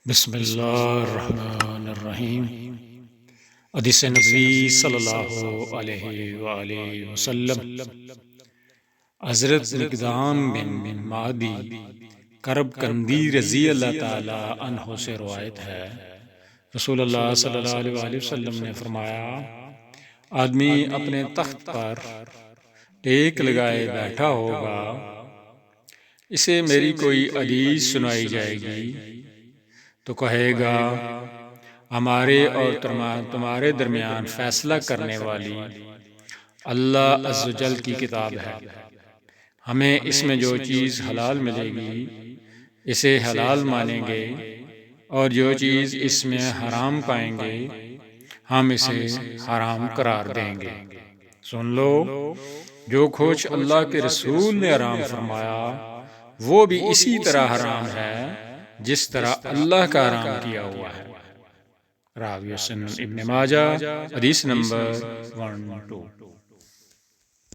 بسم اللہ الرحمن الرحیم۔ حدیث نبوی صلی اللہ علیہ وآلہ وسلم حضرت مقدام بن معدی کرب کندی رضی اللہ تعالی عنہ سے روایت ہے، رسول اللہ صلی اللہ علیہ وآلہ وسلم نے فرمایا، آدمی اپنے تخت پر ٹیک لگائے بیٹھا ہوگا، اسے میری کوئی حدیث سنائی جائے گی تو کہے گا، ہمارے اور تمہارے درمیان فیصلہ کرنے والی اللہ عز و جل کی کتاب ہے، ہمیں اس میں جو چیز حلال ملے گی اسے حلال مانیں گے، اور جو چیز اس میں حرام پائیں گے ہم اسے حرام قرار دیں گے۔ سن لو، جو کچھ اللہ کے رسول نے حرام فرمایا وہ بھی اسی طرح حرام ہے جس طرح اللہ کا حرام کیا ہوا ہے۔ راوی سنن ابن ماجہ، حدیث نمبر 12۔